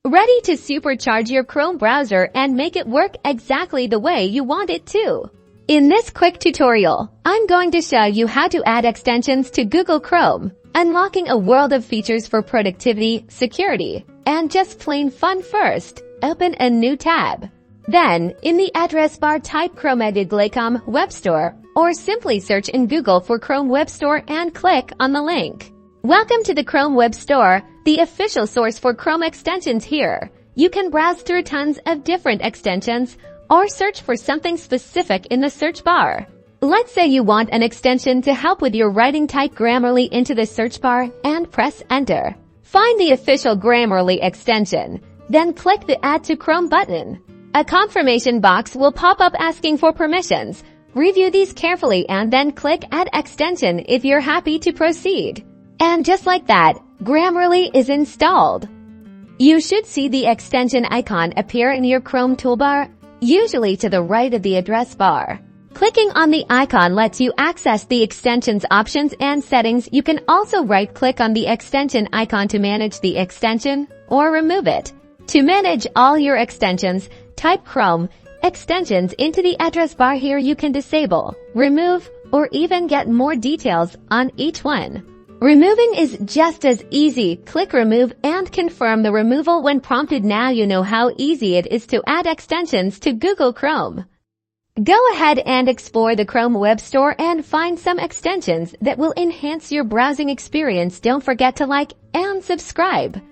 Ready to supercharge your Chrome browser and make it work exactly the way you want it to. In this quick tutorial, I'm going to show you how to add extensions to Google Chrome, unlocking a world of features for productivity, security, and just plain fun. First, open a new tab. Then, in the address bar, type chrome.com Web Store, or simply search in Google for Chrome Web Store and click on the link. Welcome to the Chrome Web Store, the official source for Chrome extensions. Here, you can browse through tons of different extensions or search for something specific in the search bar. Let's say you want an extension to help with your writing. Type Grammarly into the search bar and press enter. Find the official Grammarly extension, then click the Add to Chrome button. A confirmation box will pop up asking for permissions. Review these carefully and then click Add Extension if you're happy to proceed. And just like that, Grammarly is installed. You should see the extension icon appear in your Chrome toolbar, usually to the right of the address bar. Clicking on the icon lets you access the extension's options and settings. You can also right-click on the extension icon to manage the extension or remove it. To manage all your extensions, type Chrome extensions into the address bar. Here you can disable, remove, or even get more details on each one. Removing is just as easy. Click Remove and confirm the removal when prompted. Now you know how easy it is to add extensions to Google Chrome. Go ahead and explore the Chrome Web Store and find some extensions that will enhance your browsing experience. Don't forget to like and subscribe.